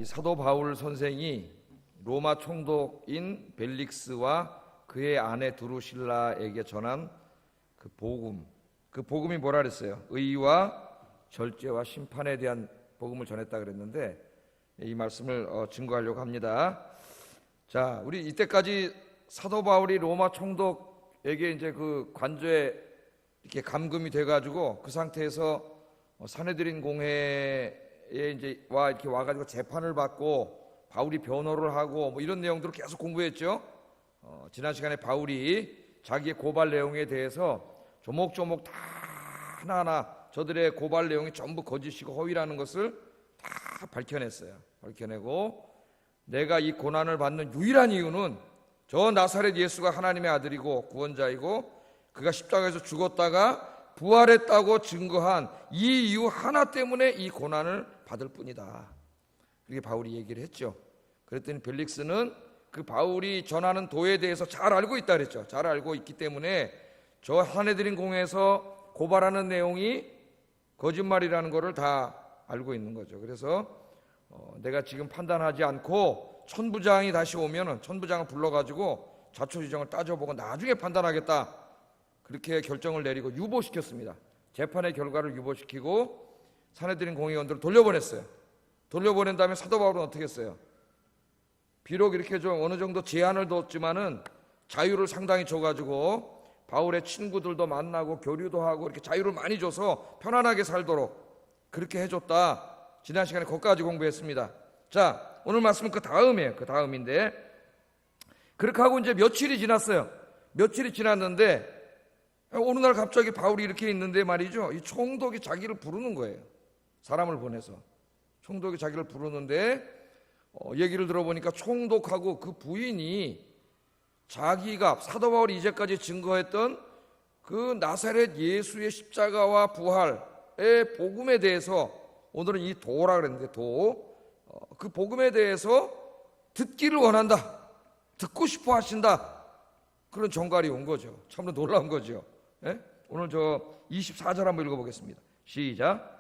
이 사도 바울 선생이 로마 총독인 벨릭스와 그의 아내 드루실라에게 전한 그 복음이 뭐라 그랬어요? 의와 절제와 심판에 대한 복음을 전했다 그랬는데, 이 말씀을 증거하려고 합니다. 자, 우리 이때까지 사도 바울이 로마 총독에게 이제 그 관저에 이렇게 감금이 돼가지고 그 상태에서 사내들인 공회에 이제 이렇게 와가지고 재판을 받고 바울이 변호를 하고 뭐 이런 내용들을 계속 공부했죠. 지난 시간에 바울이 자기의 고발 내용에 대해서 조목조목 다 하나하나 저들의 고발 내용이 전부 거짓이고 허위라는 것을 다 밝혀냈어요. 밝혀내고 내가 이 고난을 받는 유일한 이유는 저 나사렛 예수가 하나님의 아들이고 구원자이고 그가 십자가에서 죽었다가 부활했다고 증거한 이 이유 하나 때문에 이 고난을 받을 뿐이다. 그렇게 바울이 얘기를 했죠. 그랬더니 벨릭스는 그 바울이 전하는 도에 대해서 잘 알고 있다 그랬죠. 잘 알고 있기 때문에 저 사내들인 공회에서 고발하는 내용이 거짓말이라는 것을 다 알고 있는 거죠. 그래서 내가 지금 판단하지 않고 천부장이 다시 오면은 천부장을 불러가지고 자초지종을 따져보고 나중에 판단하겠다, 그렇게 결정을 내리고 유보시켰습니다. 재판의 결과를 유보시키고 사내들인 공회의원들을 돌려보냈어요. 돌려보낸 다음에 사도 바울은 어떻게 했어요? 비록 이렇게 좀 어느 정도 제한을 뒀지만은 자유를 상당히 줘가지고 바울의 친구들도 만나고 교류도 하고 이렇게 자유를 많이 줘서 편안하게 살도록 그렇게 해줬다. 지난 시간에 거기까지 공부했습니다. 자, 오늘 말씀은 그 다음이에요. 그 다음인데, 그렇게 하고 이제 며칠이 지났어요. 며칠이 지났는데 어느 날 갑자기 바울이 이렇게 있는데 말이죠, 이 총독이 자기를 부르는 거예요. 사람을 보내서 총독이 자기를 부르는데 얘기를 들어보니까 총독하고 그 부인이 자기가 사도 바울이 이제까지 증거했던 그 나사렛 예수의 십자가와 부활의 복음에 대해서, 오늘은 이 도라 그랬는데 그 복음에 대해서 듣기를 원한다, 듣고 싶어 하신다, 그런 전갈이 온 거죠. 참으로 놀라운 거죠. 예? 오늘 저 24절 한번 읽어보겠습니다. 시작.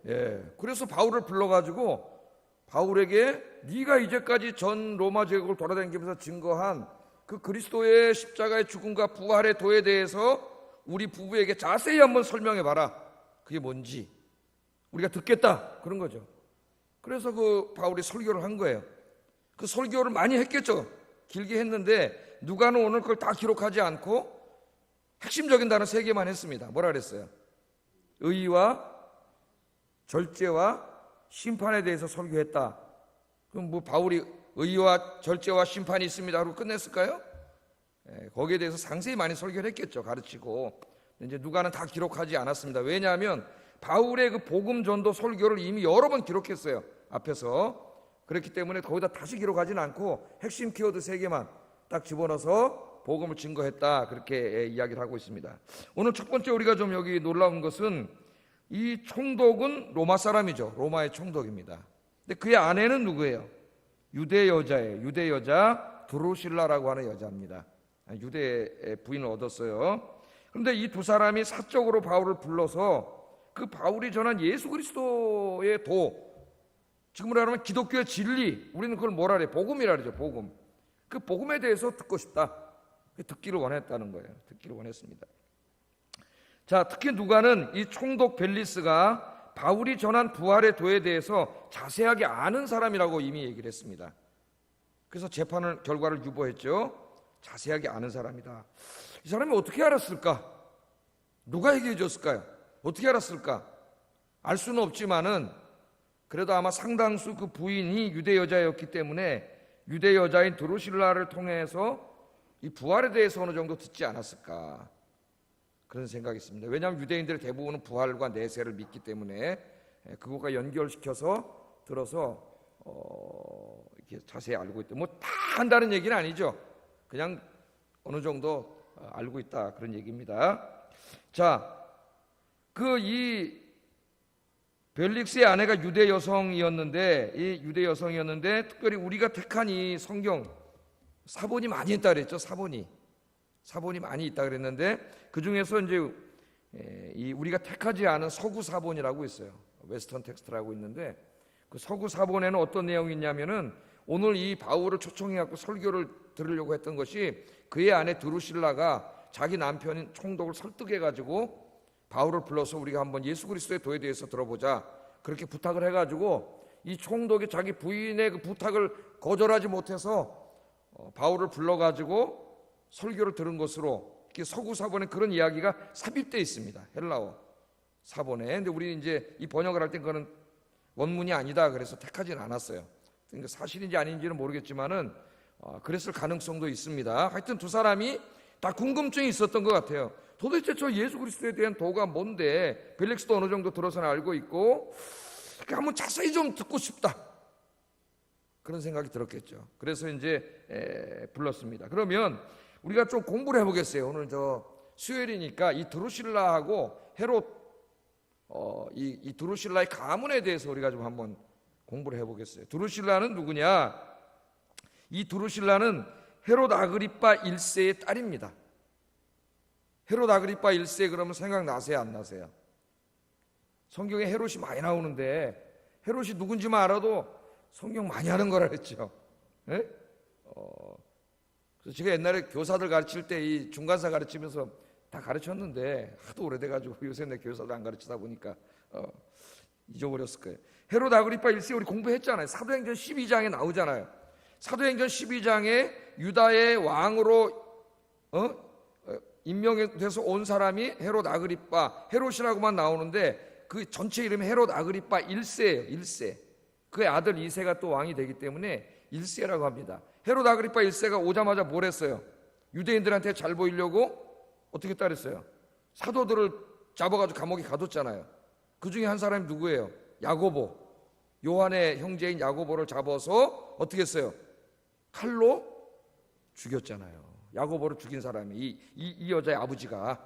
예, 그래서 바울을 불러가지고 바울에게 네가 이제까지 전 로마 제국을 돌아다니면서 증거한 그 그리스도의 십자가의 죽음과 부활의 도에 대해서 우리 부부에게 자세히 한번 설명해 봐라. 그게 뭔지 우리가 듣겠다, 그런 거죠. 그래서 그 바울이 설교를 한 거예요. 그 설교를 많이 했겠죠. 길게 했는데 누가는 오늘 그걸 다 기록하지 않고 핵심적인 단어 3개만 했습니다. 뭐라 그랬어요? 의와 절제와 심판에 대해서 설교했다. 그럼 뭐 바울이 의와 절제와 심판이 있습니다 하고 끝냈을까요? 거기에 대해서 상세히 많이 설교를 했겠죠. 가르치고. 이제 누가는 다 기록하지 않았습니다. 왜냐하면 바울의 그 복음 전도 설교를 이미 여러 번 기록했어요, 앞에서. 그렇기 때문에 거기다 다시 기록하지는 않고 핵심 키워드 3개만 딱 집어넣어서 복음을 증거했다, 그렇게 이야기를 하고 있습니다. 오늘 첫 번째 우리가 좀 여기 놀라운 것은 이 총독은 로마 사람이죠. 로마의 총독입니다. 근데 그의 아내는 누구예요? 유대 여자예요. 유대 여자 드루실라라고 하는 여자입니다. 유대의 부인을 얻었어요. 그런데 이 두 사람이 사적으로 바울을 불러서 그 바울이 전한 예수 그리스도의 도, 지금으로 말하면 기독교의 진리, 우리는 그걸 뭐라 그래요? 복음이라 그러죠. 복음. 그 복음에 대해서 듣고 싶다, 듣기를 원했다는 거예요. 듣기를 원했습니다. 자, 특히 누가는 이 총독 벨리스가 바울이 전한 부활의 도에 대해서 자세하게 아는 사람이라고 이미 얘기를 했습니다. 그래서 재판을 결과를 유보했죠. 자세하게 아는 사람이다. 이 사람이 어떻게 알았을까? 누가 얘기해 줬을까요? 어떻게 알았을까? 알 수는 없지만은 그래도 아마 상당수 그 부인이 유대 여자였기 때문에 유대 여자인 드루실라를 통해서 이 부활에 대해서 어느 정도 듣지 않았을까, 그런 생각이 있습니다. 왜냐하면 유대인들 대부분은 부활과 내세를 믿기 때문에 그것과 연결시켜서 들어서 이렇게 자세히 알고 있다. 뭐 다 한다는 얘기는 아니죠. 그냥 어느 정도 알고 있다, 그런 얘기입니다. 자, 이 벨릭스의 아내가 유대 여성이었는데, 이 유대 여성이었는데 특별히 우리가 택한 이 성경 사본이 많이 있다 그랬죠. 사본이 사본이 많이 있다 그랬는데 그 중에서 이제 우리가 택하지 않은 서구 사본이라고 있어요. 웨스턴 텍스트라고 있는데 그 서구 사본에는 어떤 내용이 있냐면은 오늘 이 바울을 초청해 갖고 설교를 들으려고 했던 것이 그의 아내 드루실라가 자기 남편인 총독을 설득해 가지고 바울을 불러서 우리가 한번 예수 그리스도의 도에 대해서 들어보자 그렇게 부탁을 해 가지고 이 총독이 자기 부인의 그 부탁을 거절하지 못해서 바울을 불러 가지고 설교를 들은 것으로 서구 사본에 그런 이야기가 삽입되어 있습니다. 헬라어 사본에. 근데 우리 이제 이 번역을 할 때 그거는 원문이 아니다 그래서 택하지는 않았어요. 그러니까 사실인지 아닌지는 모르겠지만은 그랬을 가능성도 있습니다. 하여튼 두 사람이 다 궁금증이 있었던 것 같아요. 도대체 저 예수 그리스도에 대한 도가 뭔데? 벨릭스도 어느 정도 들어서는 알고 있고 한번 자세히 좀 듣고 싶다 그런 생각이 들었겠죠. 그래서 이제 불렀습니다. 그러면 우리가 좀 공부를 해보겠어요. 오늘 저 수요일이니까 이 드루실라하고 헤롯 이 드루실라의 가문에 대해서 우리가 좀 한번 공부를 해보겠어요. 드루실라는 누구냐? 이 드루실라는 헤롯 아그리파 1세의 딸입니다. 헤롯 아그리파 1세 그러면 생각나세요? 안 나세요? 성경에 헤롯이 많이 나오는데 헤롯이 누군지만 알아도 성경 많이 하는 거라 그랬죠. 네? 그래서 제가 옛날에 교사들 가르칠 때 이 중간사 가르치면서 다 가르쳤는데 하도 오래돼가지고 요새 내 교사도 안 가르치다 보니까 잊어버렸을 거예요. 헤롯 아그리파 1세 우리 공부했잖아요. 사도행전 12장에 나오잖아요. 사도행전 12장에 유다의 왕으로 임명돼서 온 사람이 헤롯 아그리파, 헤롯이라고만 나오는데 그 전체 이름이 헤롯 아그리파 1세예요. 1세. 그의 아들 2세가 또 왕이 되기 때문에 1세라고 합니다. 헤롯 아그리파 1세가 오자마자 뭘 했어요? 유대인들한테 잘 보이려고 어떻게 따랐어요? 사도들을 잡아가지고 감옥에 가뒀잖아요. 그 중에 한 사람이 누구예요? 야고보. 요한의 형제인 야고보를 잡아서 어떻게 했어요? 칼로 죽였잖아요. 야고보를 죽인 사람이 이 여자의 아버지가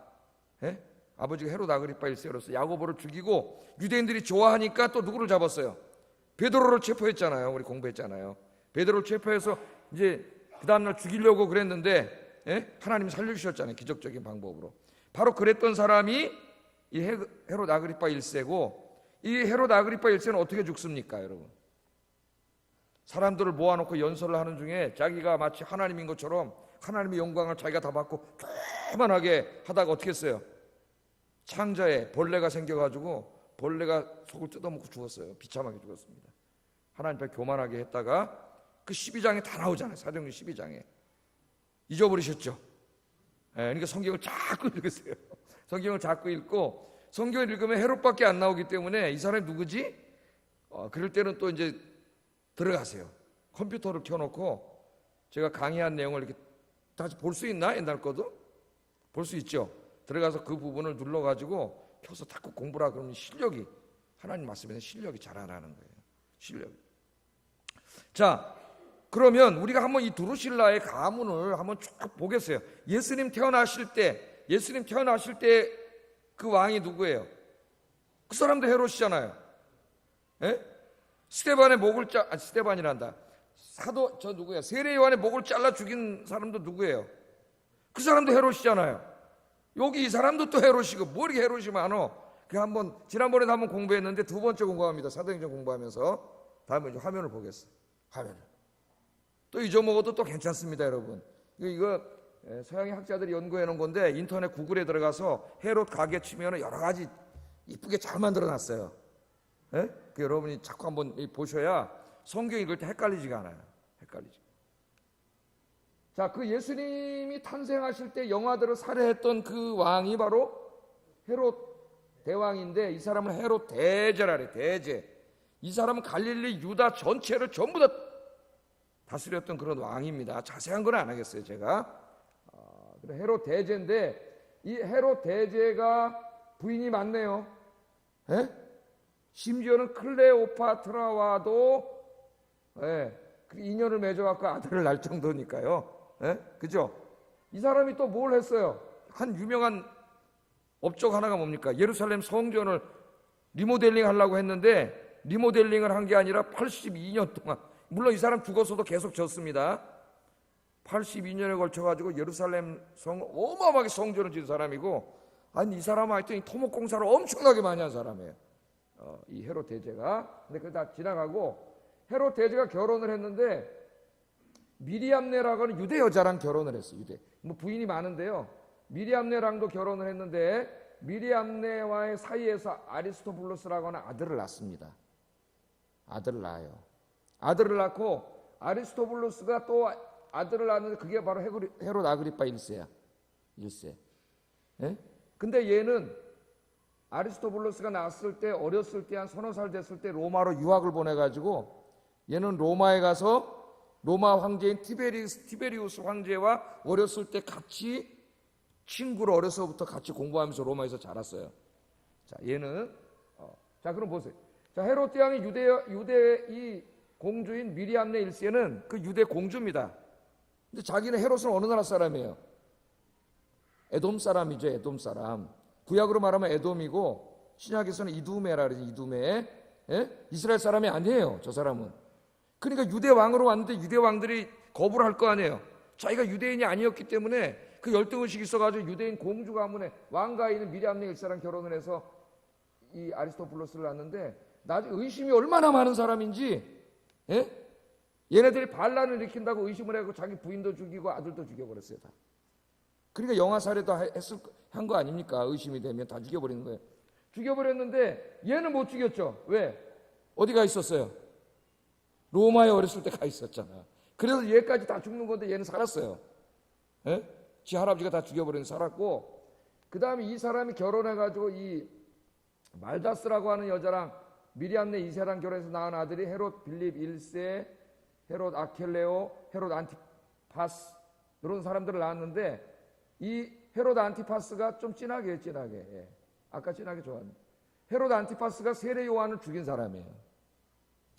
아버지가 헤롯 아그리파 1세로서 야고보를 죽이고 유대인들이 좋아하니까 또 누구를 잡았어요? 베드로를 체포했잖아요. 우리 공부했잖아요. 베드로를 체포해서 이제 그 다음날 죽이려고 그랬는데 하나님이 살려주셨잖아요. 기적적인 방법으로. 바로 그랬던 사람이 이 헤롯 아그리파 1세고 이 헤롯 아그리파 1세는 어떻게 죽습니까, 여러분? 사람들을 모아놓고 연설을 하는 중에 자기가 마치 하나님인 것처럼 하나님의 영광을 자기가 다 받고 교만하게 하다가 어떻게 했어요? 창자에 벌레가 생겨가지고 벌레가 속을 뜯어먹고 죽었어요. 비참하게 죽었습니다. 하나님 앞에 교만하게 했다가 그 12장에 다 나오잖아요. 사도행전 12장에. 잊어버리셨죠? 그러니까 성경을 자꾸 읽으세요. 성경을 자꾸 읽고 성경을 읽으면 헤롯밖에 안 나오기 때문에 이 사람이 누구지? 그럴 때는 또 이제 들어가세요. 컴퓨터를 켜놓고 제가 강의한 내용을 이렇게 다시 볼 수 있나? 옛날 거도? 볼 수 있죠? 들어가서 그 부분을 눌러가지고 켜서 자꾸 공부라 그러면 실력이 하나님 말씀에서 실력이 자라나는 거예요. 실력이. 자, 그러면 우리가 한번 이 드루실라의 가문을 한번 쭉 보겠어요. 예수님 태어나실 때 그 왕이 누구예요? 그 사람도 헤롯이잖아요. 스데반의 목을 스데반이란다. 사도 저 누구야? 세례 요한의 목을 잘라 죽인 사람도 누구예요? 그 사람도 헤롯이잖아요. 여기 이 사람도 또 헤롯이고 뭐 이렇게 헤롯이 많어? 그 한번 지난번에도 한번 공부했는데 두 번째 공부합니다. 사도행전 공부하면서 다음에 이제 화면을 보겠어요. 화면을. 또 잊어먹어도 또 괜찮습니다, 여러분. 이거 서양의 학자들이 연구해 놓은 건데 인터넷 구글에 들어가서 헤롯 가게 치면 여러 가지 이쁘게 잘 만들어 놨어요. 그 여러분이 자꾸 한번 보셔야 성경 읽을 때 헷갈리지가 않아요. 헷갈리지. 자, 그 예수님이 탄생하실 때 영아들을 살해했던 그 왕이 바로 헤롯 대왕인데 이 사람은 헤롯 대제라 그래. 대제. 이 사람은 갈릴리 유다 전체를 전부 다 다스렸던 그런 왕입니다. 자세한 건 안 하겠어요, 제가. 헤롯 대제인데 이 헤롯 대제가 부인이 많네요. 심지어는 클레오파트라와도 그 인연을 맺어갖고 아들을 낳을 정도니까요. 그죠? 이 사람이 또 뭘 했어요? 한 유명한 업적 하나가 뭡니까? 예루살렘 성전을 리모델링 하려고 했는데 리모델링을 한 게 아니라 82년 동안, 물론 이 사람 죽어서도 계속 졌습니다. 82년에 걸쳐가지고 예루살렘 성 어마어마하게 성전을 지은 사람이고, 아니 이 사람은 하여튼 이 토목공사를 엄청나게 많이 한 사람이에요. 이 헤롯 대제가. 근데 그거 다 지나가고 헤롯 대제가 결혼을 했는데 미리암네라고 하는 유대 여자랑 결혼을 했어요. 유대. 뭐 부인이 많은데요. 미리암네랑도 결혼을 했는데 미리암네와의 사이에서 아리스토블루스라고 하는 아들을 낳습니다. 아들을 낳아요. 아들을 낳고 아리스토블루스가 또 아들을 낳았는데 그게 바로 헤롯 아그리파 1세야. 1세. 예? 근데 얘는 아리스토블루스가 낳았을 때 어렸을 때 한 서너 살 됐을 때 로마로 유학을 보내가지고 얘는 로마에 가서 로마 황제인 티베리우스 황제와 어렸을 때 같이 친구로 어려서부터 같이 공부하면서 로마에서 자랐어요. 자, 얘는 자 그럼 보세요. 자, 헤롯 대왕의 유대 이 공주인 미리암네 1세는 그 유대 공주입니다. 근데 자기는 헤롯은 어느 나라 사람이에요? 에돔 사람이죠. 에돔 사람. 구약으로 말하면 에돔이고 신약에서는 이두메라 그러지. 이두메. 예? 이스라엘 사람이 아니에요. 저 사람은. 그러니까 유대 왕으로 왔는데 유대 왕들이 거부를 할 거 아니에요. 자기가 유대인이 아니었기 때문에 그 열등의식이 있어가지고 유대인 공주 가문에 왕가에 있는 미리암네 1세랑 결혼을 해서 이 아리스토블루스를 낳았는데 나중에 의심이 얼마나 많은 사람인지, 예? 얘네들이 반란을 일으킨다고 의심을 하고 자기 부인도 죽이고 아들도 죽여버렸어요. 다. 그러니까 영아살해도 한 거 아닙니까? 의심이 되면 다 죽여버리는 거예요. 죽여버렸는데 얘는 못 죽였죠. 왜? 어디 가 있었어요? 로마에 어렸을 때 가 있었잖아. 그래서 얘까지 다 죽는 건데 얘는 살았어요. 예? 지 할아버지가 다 죽여버린 살았고, 그 다음에 이 사람이 결혼해가지고 이 말다스라고 하는 여자랑 미리암네 2세랑 결혼해서 낳은 아들이 헤롯 빌립 1세, 헤롯 아켈레오, 헤롯 안티파스 이런 사람들을 낳았는데 이 헤롯 안티파스가 좀 진하게 예. 아까 진하게 좋아합니다. 헤롯 안티파스가 세례 요한을 죽인 사람이에요.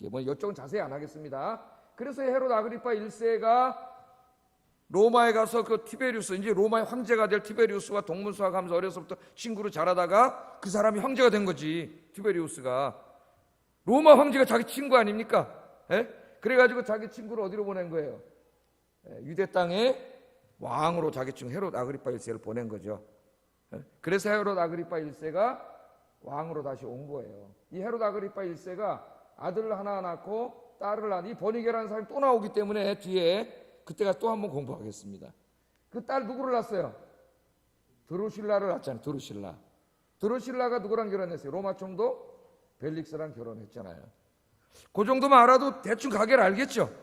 뭐 이쪽은 자세히 안 하겠습니다. 그래서 헤롯 아그리파 1세가 로마에 가서 그 티베리우스, 이제 로마의 황제가 될 티베리우스와 동문수학하면서 어려서부터 친구로 자라다가 그 사람이 황제가 된 거지. 티베리우스가 로마 황제가 자기 친구 아닙니까? 예? 그래가지고 자기 친구를 어디로 보낸 거예요? 유대 땅에 왕으로 자기 친구 헤롯 아그리파 1세를 보낸 거죠. 예? 그래서 헤롯 아그리파 1세가 왕으로 다시 온 거예요. 이 헤롯 아그리파 1세가 아들을 하나 낳고 딸을 낳은 이 버니게라는 사람이 또 나오기 때문에 뒤에 그때가 또 한번 공부하겠습니다. 그 딸 누구를 낳았어요? 드루실라를 낳았잖아요. 드루실라가 누구랑 결혼했어요? 로마 총독 벨릭스랑 결혼했잖아요. 그 정도만 알아도 대충 가게를 알겠죠?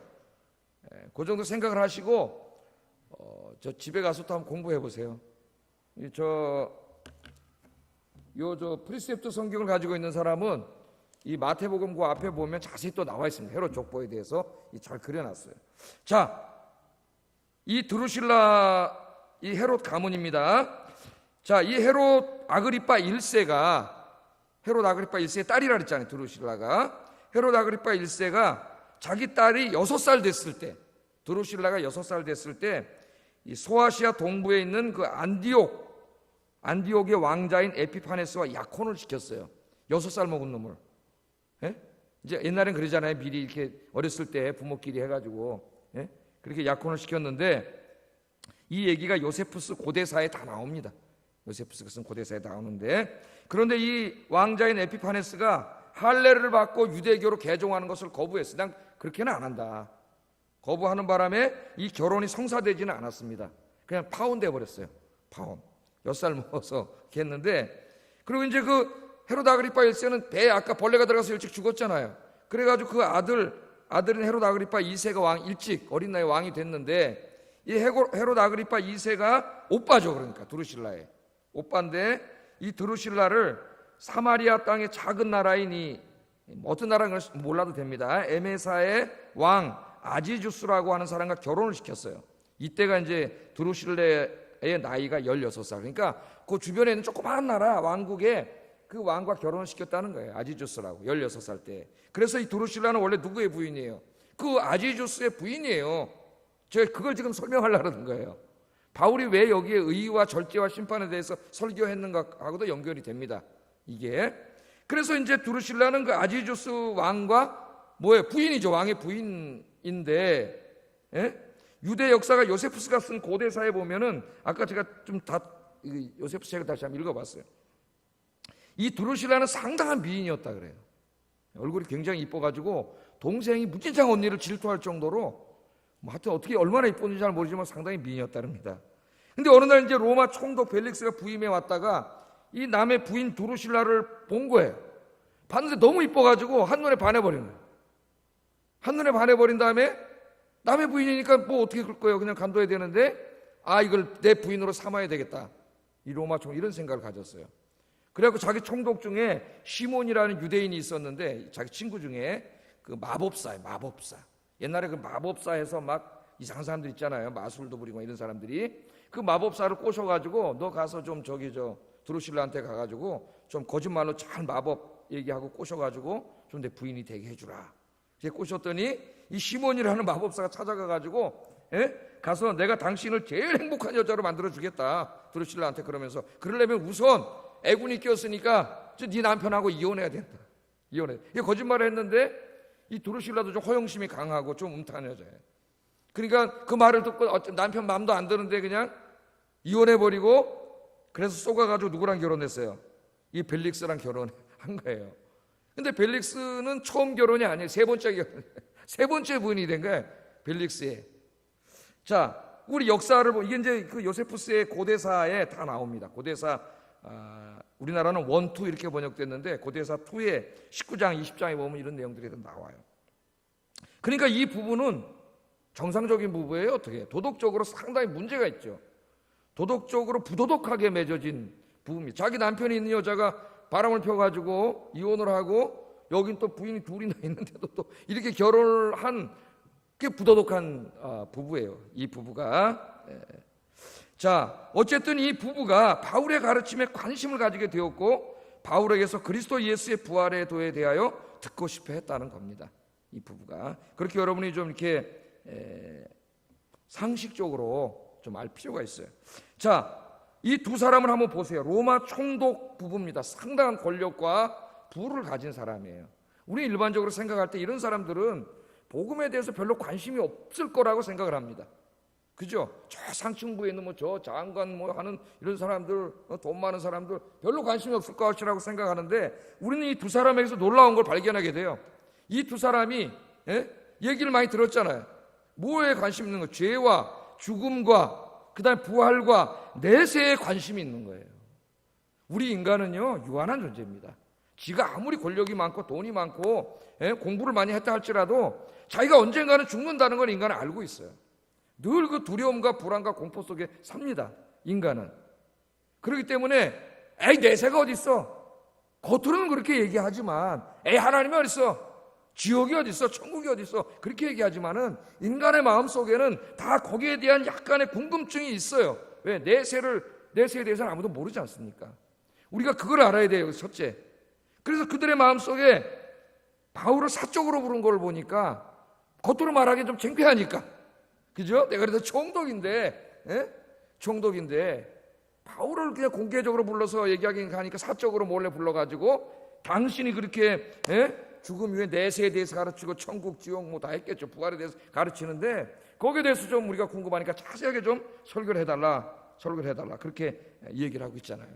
그 정도 생각을 하시고 저 집에 가서 또 한번 공부해 보세요. 저 프리셉트 성경을 가지고 있는 사람은 이 마태복음 그 앞에 보면 자세히 또 나와 있습니다. 헤롯 족보에 대해서 잘 그려놨어요. 자, 이 드루실라, 이 헤롯 가문입니다. 자, 이 헤롯 아그리파 1세가 헤롯 아그리파 1세의 딸이라 그랬잖아요. 드루실라가. 헤롯 아그리파 1세가 자기 딸이 6살 됐을 때, 드루실라가 6살 됐을 때 이 소아시아 동부에 있는 그 안디옥의 왕자인 에피파네스와 약혼을 시켰어요. 6살 먹은 놈을. 예? 이제 옛날엔 그러잖아요. 미리 이렇게 어렸을 때 부모끼리 해가지고, 예? 그렇게 약혼을 시켰는데 이 얘기가 요세푸스 고대사에 다 나옵니다. 요세푸스가 쓴 고대사에 나오는데, 그런데 이 왕자인 에피파네스가 할례를 받고 유대교로 개종하는 것을 거부했어요. 난 그렇게는 안 한다. 거부하는 바람에 이 결혼이 성사되지는 않았습니다. 그냥 파혼돼 버렸어요. 파혼. 6살 먹어서 했는데, 그리고 이제 그 헤롯 아그리파 1세는 배에 아까 벌레가 들어가서 일찍 죽었잖아요. 그래가지고 그 아들은 헤롯 아그리파 2세가 일찍 어린 나이에 왕이 됐는데, 이 헤롯 아그리파 2세가 오빠죠. 그러니까 드루실라의 오빠인데, 이 드루실라를 사마리아 땅의 작은 나라인 이 어떤 나라인 걸 몰라도 됩니다. 에메사의 왕 아지주스라고 하는 사람과 결혼을 시켰어요. 이때가 이제 드루실라의 나이가 16살. 그러니까 그 주변에 있는 조그마한 나라 왕국에 그 왕과 결혼을 시켰다는 거예요. 아지주스라고 16살 때. 그래서 이 드루실라는 원래 누구의 부인이에요? 그 아지주스의 부인이에요. 제가 그걸 지금 설명하려는 거예요. 바울이 왜 여기에 의와 절제와 심판에 대해서 설교했는가 하고도 연결이 됩니다. 이게. 그래서 이제 드루실라는 그 아지주스 왕과 뭐예요? 부인이죠. 왕의 부인인데, 예? 유대 역사가 요세푸스가 쓴 고대사에 보면은 아까 제가 좀 다 요세푸스 책을 다시 한번 읽어봤어요. 이 드루실라는 상당한 미인이었다 그래요. 얼굴이 굉장히 이뻐가지고 동생이 무진장 언니를 질투할 정도로 뭐 하여튼 어떻게 얼마나 이뻤는지 잘 모르지만 상당히 미인이었다랍니다. 근데 어느 날 이제 로마 총독 벨릭스가 부임해 왔다가 이 남의 부인 드루실라를 본 거예요. 봤는데 너무 이뻐가지고 한눈에 반해버린 거예요. 한눈에 반해버린 다음에 남의 부인이니까 뭐 어떻게 그럴 거예요. 그냥 간둬야 되는데 이걸 내 부인으로 삼아야 되겠다. 이 로마 총독 이런 생각을 가졌어요. 그래갖고 자기 총독 중에 시몬이라는 유대인이 있었는데 자기 친구 중에 그 마법사예요. 마법사. 옛날에 그 마법사에서 막 이상한 사람들 있잖아요. 마술도 부리고 이런 사람들이 그 마법사를 꼬셔가지고 너 가서 좀 드루실라한테 가가지고 좀 거짓말로 잘 마법 얘기하고 꼬셔가지고 좀 내 부인이 되게 해주라. 이제 꼬셨더니 이 시몬이라는 마법사가 찾아가가지고 가서 내가 당신을 제일 행복한 여자로 만들어주겠다. 드루실라한테 그러면서 그러려면 우선 애군이 꼈으니까 네 남편하고 이혼해야 된다. 이혼해. 이게 거짓말을 했는데 이 드루실라도 좀 허영심이 강하고 좀 음탕한 여자예요. 그러니까 그 말을 듣고 남편 마음도 안 드는데 그냥 이혼해버리고 그래서 쏘가가지고 누구랑 결혼했어요? 이 벨릭스랑 결혼한 거예요. 근데 벨릭스는 처음 결혼이 아니에요. 세 번째 부인이 된 거예요. 벨릭스의. 자, 우리 역사를 보면 이게 이제 그 요세푸스의 고대사에 다 나옵니다. 고대사 우리나라는 1, 2 이렇게 번역됐는데 고대사 2에 19장, 20장에 보면 이런 내용들이 나와요. 그러니까 이 부부는 정상적인 부부예요. 어떻게? 도덕적으로 상당히 문제가 있죠. 도덕적으로 부도덕하게 맺어진 부부입니다. 자기 남편이 있는 여자가 바람을 펴가지고 이혼을 하고 여긴 또 부인이 둘이나 있는데도 또 이렇게 결혼을 한 게 부도덕한 부부예요. 이 부부가. 자, 어쨌든 이 부부가 바울의 가르침에 관심을 가지게 되었고 바울에게서 그리스도 예수의 부활에 대하여 듣고 싶어 했다는 겁니다. 이 부부가. 그렇게 여러분이 좀 이렇게 상식적으로 좀 알 필요가 있어요. 자, 이 두 사람을 한번 보세요. 로마 총독 부부입니다. 상당한 권력과 부를 가진 사람이에요. 우리 일반적으로 생각할 때 이런 사람들은 복음에 대해서 별로 관심이 없을 거라고 생각을 합니다. 그죠? 저 상층부에 있는 저 장관 하는 이런 사람들, 돈 많은 사람들 별로 관심이 없을 것이라고 생각하는데 우리는 이 두 사람에게서 놀라운 걸 발견하게 돼요. 이 두 사람이 얘기를 많이 들었잖아요. 뭐에 관심 있는 거예요? 죄와 죽음과 그다음에 부활과 내세에 관심이 있는 거예요. 우리 인간은요 유한한 존재입니다. 지가 아무리 권력이 많고 돈이 많고 공부를 많이 했다 할지라도 자기가 언젠가는 죽는다는 걸 인간은 알고 있어요. 늘 그 두려움과 불안과 공포 속에 삽니다. 인간은. 그렇기 때문에 내세가 어디 있어? 겉으로는 그렇게 얘기하지만 하나님이 어디 있어? 지옥이 어디 있어? 천국이 어디 있어? 그렇게 얘기하지만은 인간의 마음속에는 다 거기에 대한 약간의 궁금증이 있어요. 왜? 내세에 대해서는 아무도 모르지 않습니까? 우리가 그걸 알아야 돼요. 첫째. 그래서 그들의 마음속에 바울을 사적으로 부른 걸 보니까 겉으로 말하기 좀 창피하니까. 그죠? 내가 그래서 총독인데 바울을 그냥 공개적으로 불러서 얘기하긴 하니까 사적으로 몰래 불러가지고 당신이 그렇게 죽음 이후에 내세에 대해서 가르치고 천국, 지옥 다 했겠죠. 부활에 대해서 가르치는데 거기에 대해서 좀 우리가 궁금하니까 자세하게 좀 설교를 해달라 그렇게 얘기를 하고 있잖아요.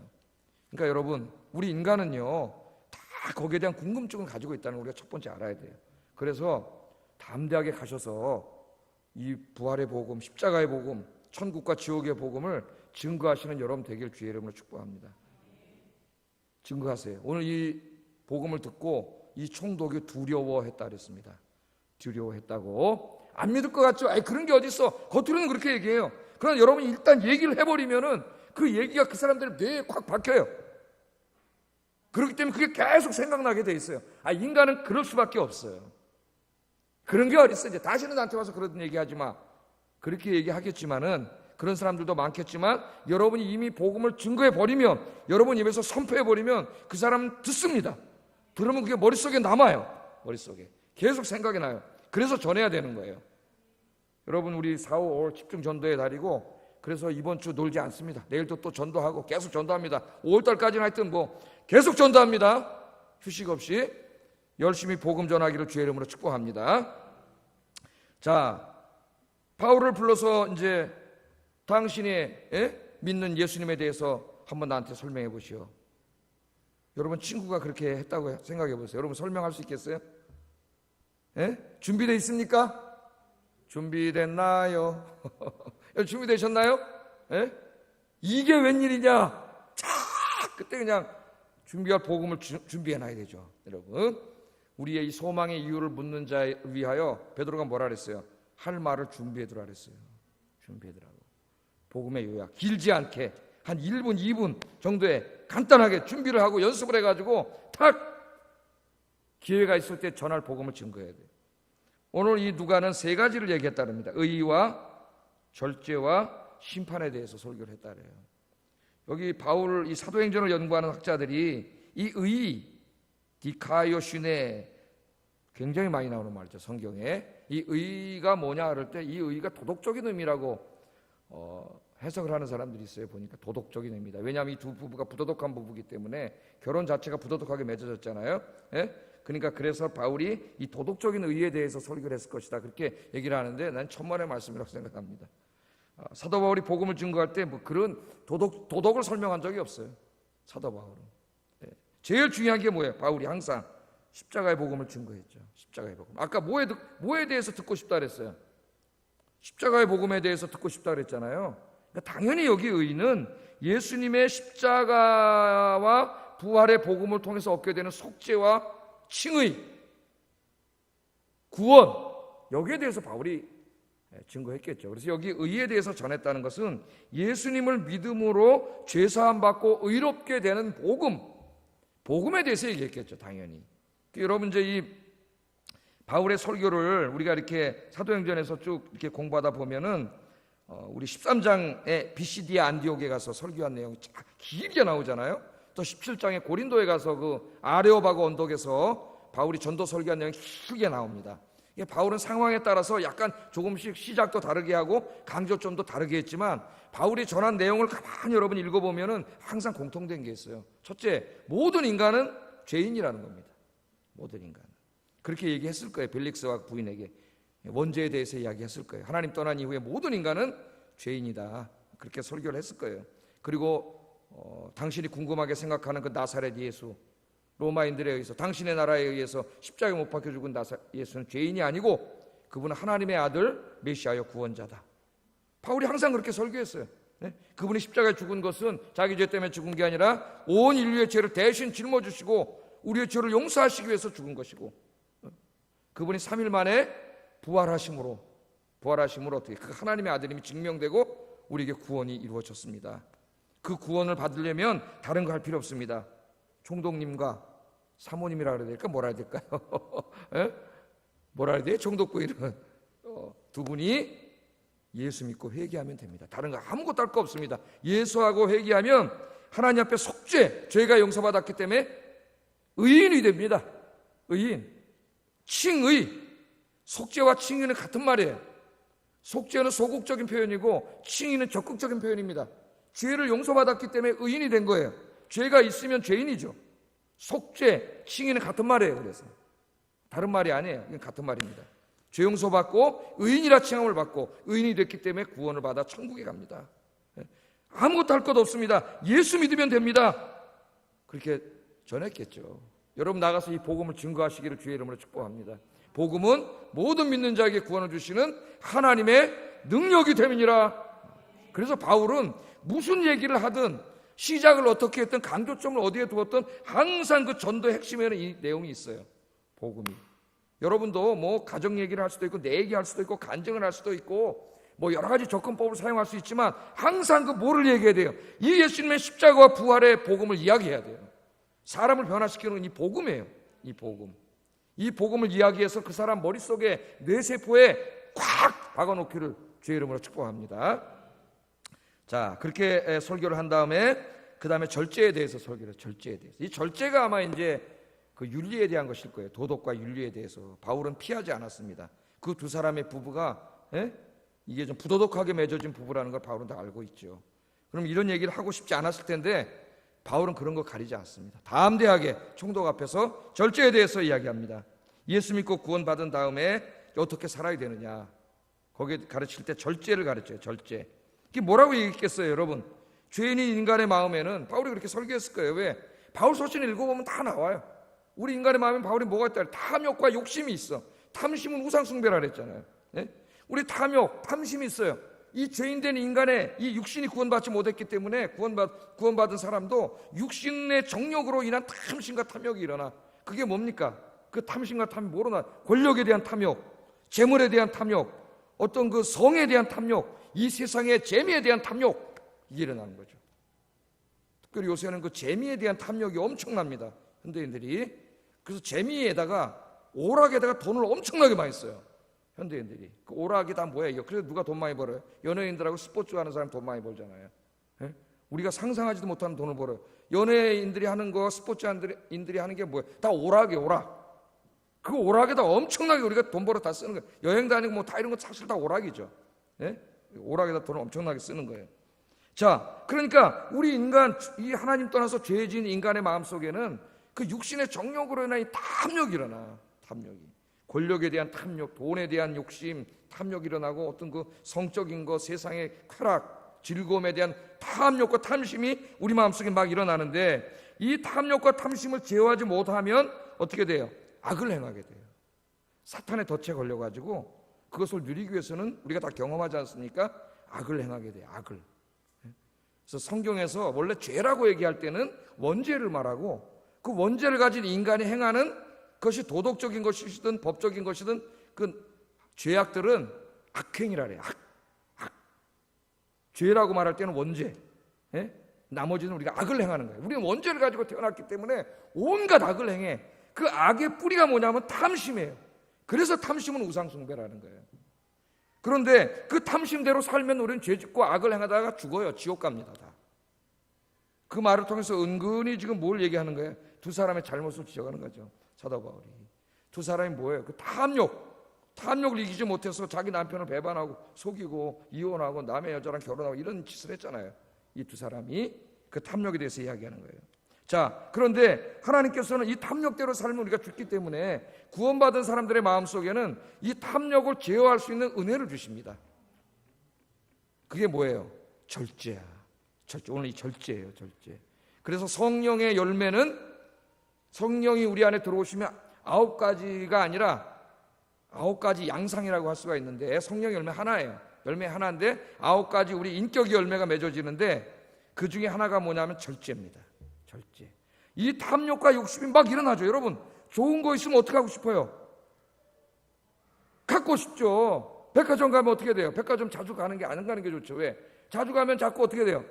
그러니까 여러분 우리 인간은요 다 거기에 대한 궁금증을 가지고 있다는 걸 우리가 첫 번째 알아야 돼요. 그래서 담대하게 가셔서 이 부활의 복음, 십자가의 복음, 천국과 지옥의 복음을 증거하시는 여러분 되길 주의 이름으로 축복합니다. 증거하세요. 오늘 이 복음을 듣고 이 총독이 두려워했다 그랬습니다. 두려워했다고. 안 믿을 것 같죠? 그런 게 어디 있어? 겉으로는 그렇게 얘기해요. 그러나 여러분이 일단 얘기를 해버리면은 그 얘기가 그 사람들의 뇌에 꽉 박혀요. 그렇기 때문에 그게 계속 생각나게 돼 있어요. 인간은 그럴 수밖에 없어요. 그런 게 어딨어? 이제 다시는 나한테 와서 그런 얘기하지 마. 그렇게 얘기하겠지만은 그런 사람들도 많겠지만 여러분이 이미 복음을 증거해 버리면 여러분 입에서 선포해 버리면 그 사람은 듣습니다. 들으면 그게 머릿속에 남아요. 머릿속에 계속 생각이 나요. 그래서 전해야 되는 거예요. 여러분 우리 4, 5, 5월 집중 전도의 달이고 그래서 이번 주 놀지 않습니다. 내일도 또 전도하고 계속 전도합니다. 5월달까지는 하여튼 계속 전도합니다. 휴식 없이 열심히 복음 전하기를 주의 이름으로 축복합니다. 자, 바울을 불러서 이제 당신이 믿는 예수님에 대해서 한번 나한테 설명해 보시오. 여러분 친구가 그렇게 했다고 생각해 보세요. 여러분 설명할 수 있겠어요? 준비되어 있습니까? 준비됐나요? 준비되셨나요? 이게 웬일이냐? 자, 그때 그냥 준비할 복음을 준비해놔야 되죠. 여러분, 우리의 이 소망의 이유를 묻는 자에 위하여 베드로가 뭐라 그랬어요? 할 말을 준비해두라 그랬어요. 준비해두라고. 복음의 요약, 길지 않게 한 1분, 2분 정도에 간단하게 준비를 하고 연습을 해가지고 탁 기회가 있을 때 전할 복음을 증거해야 돼요. 오늘 이 누가는 3가지를 얘기했다랍니다. 의와 절제와 심판에 대해서 설교를 했다래요. 여기 바울 이 사도행전을 연구하는 학자들이 이 의, 디카이오슈네 굉장히 많이 나오는 말이죠. 성경에 이 의가 뭐냐 그럴 때 이 의가 도덕적인 의미라고 해석을 하는 사람들이 있어요. 보니까 도덕적인 의미다. 왜냐하면 이 두 부부가 부도덕한 부부이기 때문에 결혼 자체가 부도덕하게 맺어졌잖아요. 그러니까 그래서 바울이 이 도덕적인 의에 대해서 설교를 했을 것이다. 그렇게 얘기를 하는데 난 천만의 말씀이라고 생각합니다. 사도 바울이 복음을 증거할 때 뭐 그런 도덕을 설명한 적이 없어요. 사도 바울은. 제일 중요한 게 뭐예요? 바울이 항상 십자가의 복음을 증거했죠. 십자가의 복음. 아까 뭐에 대해서 듣고 싶다 그랬어요? 십자가의 복음에 대해서 듣고 싶다 그랬잖아요. 그러니까 당연히 여기 의는 예수님의 십자가와 부활의 복음을 통해서 얻게 되는 속죄와 칭의, 구원, 여기에 대해서 바울이 증거했겠죠. 그래서 여기 의에 대해서 전했다는 것은 예수님을 믿음으로 죄사함 받고 의롭게 되는 복음에 대해서 얘기했겠죠. 당연히. 여러분 이제 이 바울의 설교를 우리가 이렇게 사도행전에서 쭉 이렇게 공부하다 보면은 우리 13장에 비시디아 안디옥에 가서 설교한 내용이 길게 나오잖아요. 또 17장에 고린도에 가서 그 아레오바고 언덕에서 바울이 전도 설교한 내용이 길게 나옵니다. 이게 바울은 상황에 따라서 약간 조금씩 시작도 다르게 하고 강조점도 다르게 했지만 바울이 전한 내용을 가만히 여러분 읽어보면은 항상 공통된 게 있어요. 첫째, 모든 인간은 죄인이라는 겁니다. 모든 인간. 그렇게 얘기했을 거예요. 벨릭스와 부인에게 원죄에 대해서 이야기했을 거예요. 하나님 떠난 이후에 모든 인간은 죄인이다. 그렇게 설교를 했을 거예요. 그리고 당신이 궁금하게 생각하는 그 나사렛 예수, 로마인들에 의해서 당신의 나라에 의해서 십자가에 못 박혀 죽은 예수는 죄인이 아니고 그분은 하나님의 아들 메시아여 구원자다. 바울이 항상 그렇게 설교했어요. 그분이 십자가에 죽은 것은 자기 죄 때문에 죽은 게 아니라 온 인류의 죄를 대신 짊어지시고 우리의 죄를 용서하시기 위해서 죽은 것이고 그분이 3일 만에 부활하심으로 어떻게 그 하나님의 아들임이 증명되고 우리에게 구원이 이루어졌습니다. 그 구원을 받으려면 다른 거 할 필요 없습니다. 총독님과 사모님이라 그래야 될까? 뭐라 해야 될까요? 뭐라 해야 돼요? 총독부인은 두 분이 예수 믿고 회개하면 됩니다. 다른 거 아무것도 할 거 없습니다. 예수하고 회개하면 하나님 앞에 속죄, 죄가 용서받았기 때문에 의인이 됩니다. 의인, 칭의, 속죄와 칭의는 같은 말이에요. 속죄는 소극적인 표현이고 칭의는 적극적인 표현입니다. 죄를 용서받았기 때문에 의인이 된 거예요. 죄가 있으면 죄인이죠. 속죄, 칭의는 같은 말이에요. 그래서 다른 말이 아니에요. 이건 같은 말입니다. 죄 용서받고 의인이라 칭함을 받고 의인이 됐기 때문에 구원을 받아 천국에 갑니다. 아무것도 할 것 없습니다. 예수 믿으면 됩니다. 그렇게 전했겠죠. 여러분 나가서 이 복음을 증거하시기를 주의 이름으로 축복합니다. 복음은 모든 믿는 자에게 구원을 주시는 하나님의 능력이 됨이니라. 그래서 바울은 무슨 얘기를 하든 시작을 어떻게 했든 강조점을 어디에 두었든 항상 그 전도의 핵심에는 이 내용이 있어요. 복음이. 여러분도 뭐 가정 얘기를 할 수도 있고 내 얘기할 수도 있고 간증을 할 수도 있고 뭐 여러 가지 접근법을 사용할 수 있지만 항상 그 뭐를 얘기해야 돼요? 이 예수님의 십자가와 부활의 복음을 이야기해야 돼요. 사람을 변화시키는 건 이 복음이에요. 이 복음. 이 복음을 이야기해서 그 사람 머릿속에 뇌세포에 꽉 박아놓기를 주의 이름으로 축복합니다. 자, 그렇게 설교를 한 다음에 그 다음에 절제에 대해서 설교를. 절제에 대해서. 이 절제가 아마 이제 그 윤리에 대한 것일 거예요. 도덕과 윤리에 대해서 바울은 피하지 않았습니다. 그 두 사람의 부부가 이게 좀 부도덕하게 맺어진 부부라는 걸 바울은 다 알고 있죠. 그럼 이런 얘기를 하고 싶지 않았을 텐데 바울은 그런 거 가리지 않습니다. 담대하게 총독 앞에서 절제에 대해서 이야기합니다. 예수 믿고 구원받은 다음에 어떻게 살아야 되느냐. 거기에 가르칠 때 절제를 가르쳐요. 절제. 이게 뭐라고 얘기했겠어요, 여러분? 죄인인 인간의 마음에는 바울이 그렇게 설교했을 거예요. 왜? 바울 서신 읽어보면 다 나와요. 우리 인간의 마음에 바울이 뭐가 있다? 탐욕과 욕심이 있어. 탐심은 우상 숭배라 그랬잖아요. 네? 우리 탐욕, 탐심이 있어요. 이 죄인된 인간의 이 육신이 구원받지 못했기 때문에 구원받은 사람도 육신의 정욕으로 인한 탐심과 탐욕이 일어나. 그게 뭡니까? 그 탐심과 탐욕이 뭐로 나? 권력에 대한 탐욕, 재물에 대한 탐욕, 어떤 그 성에 대한 탐욕, 이 세상의 재미에 대한 탐욕, 이게 일어나는 거죠. 특별히 요새는 그 재미에 대한 탐욕이 엄청납니다. 현대인들이. 그래서 재미에다가 오락에다가 돈을 엄청나게 많이 써요. 현대인들이. 그 오락이 다 뭐예요? 그래서 누가 돈 많이 벌어요? 연예인들하고 스포츠 하는 사람 돈 많이 벌잖아요. 예? 우리가 상상하지도 못하는 돈을 벌어요. 연예인들이 하는 거, 스포츠인들이 하는 게 뭐예요? 다 오락이에요, 오락. 그 오락에다 엄청나게 우리가 돈 벌어 다 쓰는 거예요. 여행 다니고 뭐 다 이런 거 사실 다 오락이죠. 예? 오락에다 돈을 엄청나게 쓰는 거예요. 자, 그러니까 우리 인간, 이 하나님 떠나서 죄진 인간의 마음 속에는 그 육신의 정욕으로 인한 이 탐욕이 일어나. 탐욕이. 권력에 대한 탐욕, 돈에 대한 욕심, 탐욕이 일어나고 어떤 그 성적인 것, 세상의 쾌락, 즐거움에 대한 탐욕과 탐심이 우리 마음속에 막 일어나는데 이 탐욕과 탐심을 제어하지 못하면 어떻게 돼요? 악을 행하게 돼요. 사탄의 덫에 걸려가지고 그것을 누리기 위해서는 우리가 다 경험하지 않습니까? 악을 행하게 돼요. 악을. 그래서 성경에서 원래 죄라고 얘기할 때는 원죄를 말하고 그 원죄를 가진 인간이 행하는 그것이 도덕적인 것이든 법적인 것이든 그 죄악들은 악행이라 그래요. 악. 죄라고 말할 때는 원죄. 예? 나머지는 우리가 악을 행하는 거예요. 우리는 원죄를 가지고 태어났기 때문에 온갖 악을 행해. 그 악의 뿌리가 뭐냐면 탐심이에요. 그래서 탐심은 우상숭배라는 거예요. 그런데 그 탐심대로 살면 우리는 죄 짓고 악을 행하다가 죽어요. 지옥 갑니다. 다. 그 말을 통해서 은근히 지금 뭘 얘기하는 거예요? 두 사람의 잘못을 지적하는 거죠. 사도 바울이. 두 사람이 뭐예요? 그 탐욕을 이기지 못해서 자기 남편을 배반하고 속이고 이혼하고 남의 여자랑 결혼하고 이런 짓을 했잖아요. 이 두 사람이 그 탐욕에 대해서 이야기하는 거예요. 자, 그런데 하나님께서는 이 탐욕대로 살면 우리가 죽기 때문에 구원받은 사람들의 마음속에는 이 탐욕을 제어할 수 있는 은혜를 주십니다. 그게 뭐예요? 절제야. 오늘 이 절제예요. 절제. 그래서 성령의 열매는 성령이 우리 안에 들어오시면 9가지가 아니라 9가지 양상이라고 할 수가 있는데 성령의 열매 하나예요. 열매 하나인데 9가지 우리 인격의 열매가 맺어지는데 그 중에 하나가 뭐냐면 절제입니다. 절제. 이 탐욕과 욕심이 막 일어나죠. 여러분, 좋은 거 있으면 어떻게 하고 싶어요? 갖고 싶죠. 백화점 가면 어떻게 돼요? 백화점 자주 가는 게 안 가는 게 좋죠. 왜? 자주 가면 자꾸 어떻게 돼요?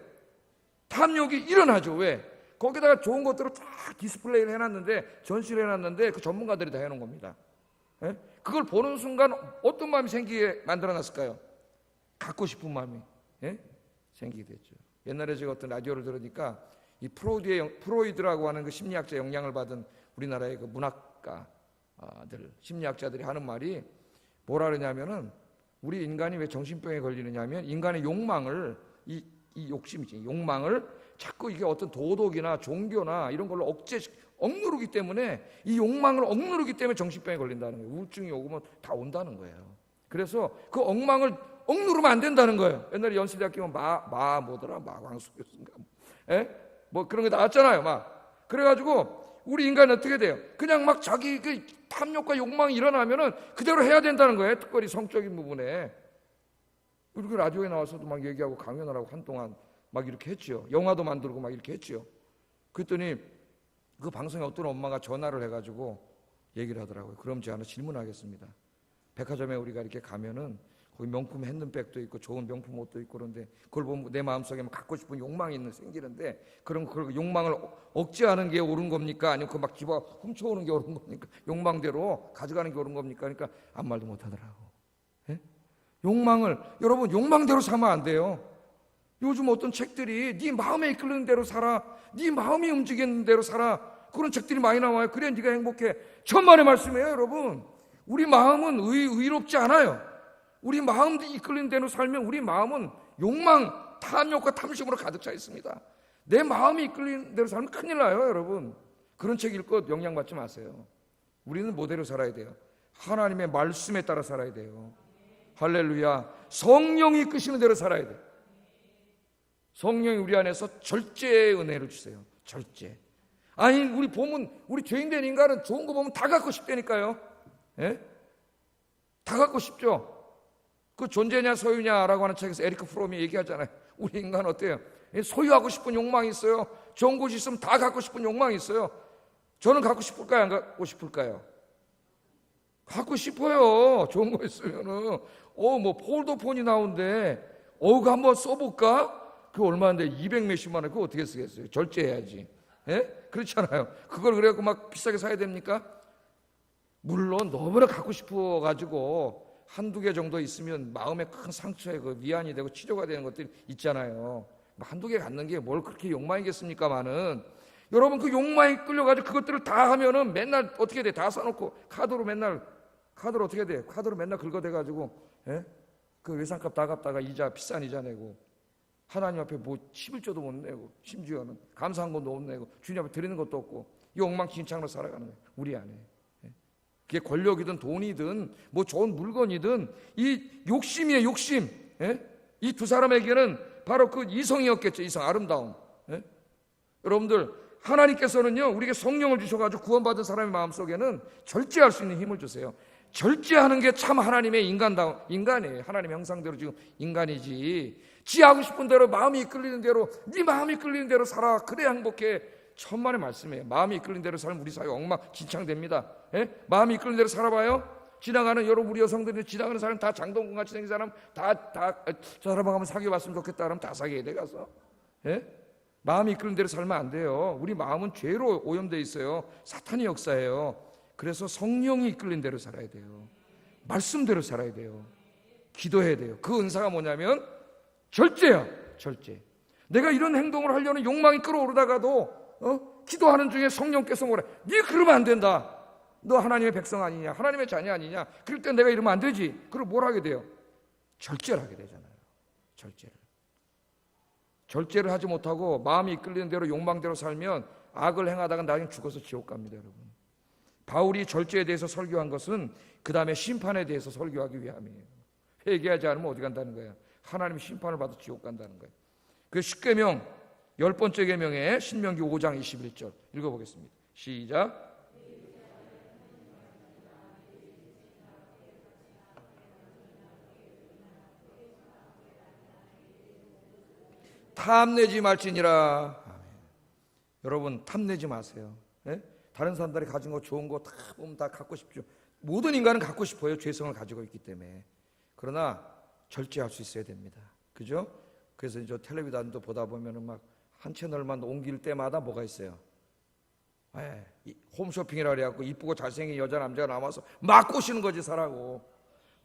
탐욕이 일어나죠. 왜? 거기다가 좋은 것들을 쫙 디스플레이를 해놨는데, 전시를 해놨는데 그 전문가들이 다 해놓은 겁니다. 예? 그걸 보는 순간 어떤 마음이 생기게 만들어놨을까요? 갖고 싶은 마음이 생기게 됐죠. 옛날에 제가 어떤 라디오를 들으니까 이 프로이드라고 하는 그 심리학자 영향을 받은 우리나라의 그 문학가들, 심리학자들이 하는 말이 뭐라 그러냐면은 우리 인간이 왜 정신병에 걸리느냐면 인간의 욕망을 이 욕심이지, 욕망을 자꾸 이게 어떤 도덕이나 종교나 이런 걸로 억누르기 때문에 이 욕망을 억누르기 때문에 정신병에 걸린다는 거예요. 우울증이 오면 다 온다는 거예요. 그래서 그 억망을 억누르면 안 된다는 거예요. 옛날에 연세대학교 뭐더라 마광수 교수인가 뭐 그런 게 나왔잖아요. 막 그래가지고 우리 인간은 어떻게 돼요? 그냥 막 자기 그 탐욕과 욕망이 일어나면은 그대로 해야 된다는 거예요. 특별히 성적인 부분에. 그리고 라디오에 나와서도 막 얘기하고 강연을 하고 한동안 막 이렇게 했죠. 영화도 만들고 막 이렇게 했죠. 그랬더니 그 방송에 어떤 엄마가 전화를 해가지고 얘기를 하더라고요. 그럼 제가 하나 질문하겠습니다. 백화점에 우리가 이렇게 가면은 거기 명품 핸드백도 있고 좋은 명품 옷도 있고 그런데 그걸 보면 내 마음속에 갖고 싶은 욕망이 생기는데 그럼 그 욕망을 억제하는 게 옳은 겁니까? 아니면 그 막 집어 훔쳐오는 게 옳은 겁니까? 욕망대로 가져가는 게 옳은 겁니까? 그러니까 아무 말도 못 하더라고. 예? 욕망을 여러분 욕망대로 사면 안 돼요. 요즘 어떤 책들이 네 마음에 이끌리는 대로 살아, 네 마음이 움직이는 대로 살아, 그런 책들이 많이 나와요. 그래 네가 행복해. 천만의 말씀이에요. 여러분, 우리 마음은 의롭지 않아요. 우리 마음이 이끌리는 대로 살면 우리 마음은 욕망, 탐욕과 탐심으로 가득 차 있습니다. 내 마음이 이끌리는 대로 살면 큰일 나요. 여러분, 그런 책 읽고 영향받지 마세요. 우리는 뭐대로 살아야 돼요? 하나님의 말씀에 따라 살아야 돼요. 할렐루야. 성령이 이끄시는 대로 살아야 돼. 성령이 우리 안에서 절제의 은혜를 주세요. 절제. 아니, 우리 보면 우리 죄인된 인간은 좋은 거 보면 다 갖고 싶다니까요. 예? 다 갖고 싶죠. 그 존재냐 소유냐라고 하는 책에서 에리크 프롬이 얘기하잖아요. 우리 인간 어때요? 소유하고 싶은 욕망이 있어요. 좋은 곳이 있으면 다 갖고 싶은 욕망이 있어요. 저는 갖고 싶을까요? 안 갖고 싶을까요? 갖고 싶어요. 좋은 거 있으면은 뭐 폴더폰이 나온대. 그거 한번 써볼까? 그거 얼마인데 200 몇십만 원. 그거 어떻게 쓰겠어요? 절제해야지. 예? 그렇잖아요. 그걸 그래갖고 막 비싸게 사야 됩니까? 물론 너무나 갖고 싶어가지고 한두 개 정도 있으면 마음에 큰 상처에 그 위안이 되고 치료가 되는 것들이 있잖아요. 한두 개 갖는 게 뭘 그렇게 욕망이겠습니까마는, 여러분 그 욕망이 끌려가지고 그것들을 다 하면은 맨날 어떻게 돼? 다 사놓고 카드로 어떻게 돼? 카드로 맨날 긁어대가지고, 예? 그 외상값 다 갚다가 비싼 이자 내고, 하나님 앞에 뭐 11조도 못 내고, 심지어는 감사한 것도 못 내고, 주님 앞에 드리는 것도 없고, 욕망진창으로 살아가는 거예요. 우리 안에. 그게 권력이든 돈이든 뭐 좋은 물건이든 이 욕심이에요. 욕심. 예? 이 두 사람에게는 바로 그 이성이었겠죠. 이성, 아름다움. 예? 여러분들, 하나님께서는요 우리에게 성령을 주셔가지고 구원받은 사람의 마음속에는 절제할 수 있는 힘을 주세요. 절제하는 게 참 하나님의 인간이에요. 하나님의 형상대로 지금 인간이지. 지 하고 싶은 대로, 마음이 이끌리는 대로, 네 마음이 이끌리는 대로 살아. 그래야 행복해. 천만의 말씀이에요. 마음이 이끌리는 대로 살면 우리 사회 엉망진창됩니다. 예? 마음이 이끌리는 대로 살아봐요. 지나가는 여러분, 우리 여성들이 지나가는 사람 다 장동건같이 생긴 사람 저 사람하고 한번 사귀어봤으면 좋겠다 그러면 다 사귀어야 돼 가서. 예? 마음이 이끌리는 대로 살면 안 돼요. 우리 마음은 죄로 오염되어 있어요. 사탄의 역사예요. 그래서 성령이 이끌린 대로 살아야 돼요. 말씀대로 살아야 돼요. 기도해야 돼요. 그 은사가 뭐냐면 절제야. 절제. 내가 이런 행동을 하려는 욕망이 끌어오르다가도 기도하는 중에 성령께서 뭐래? 네 그러면 안 된다. 너 하나님의 백성 아니냐? 하나님의 자녀 아니냐? 그럴 때 내가 이러면 안 되지. 그럼 뭘 하게 돼요? 절제를 하게 되잖아요. 절제를 하지 못하고 마음이 이끌리는 대로 욕망대로 살면 악을 행하다가 나중에 죽어서 지옥 갑니다, 여러분. 바울이 절제에 대해서 설교한 것은 그 다음에 심판에 대해서 설교하기 위함이에요. 회개하지 않으면 어디 간다는 거예요? 하나님 심판을 받아 지옥 간다는 거예요. 그 10계명 10번째 계명의 신명기 5장 21절 읽어보겠습니다. 시작. 탐내지 말지니라. 아멘. 여러분 탐내지 마세요. 예? 다른 사람들이 가진 거 좋은 거 다 보면 다 갖고 싶죠. 모든 인간은 갖고 싶어요. 죄성을 가지고 있기 때문에. 그러나 절제할 수 있어야 됩니다. 그죠? 그래서 이제 텔레비전도 보다 보면은 막 한 채널만 옮길 때마다 뭐가 있어요? 예, 홈쇼핑이라 그래갖고 이쁘고 잘생긴 여자 남자가 나와서 막 꼬시는 거지 사라고.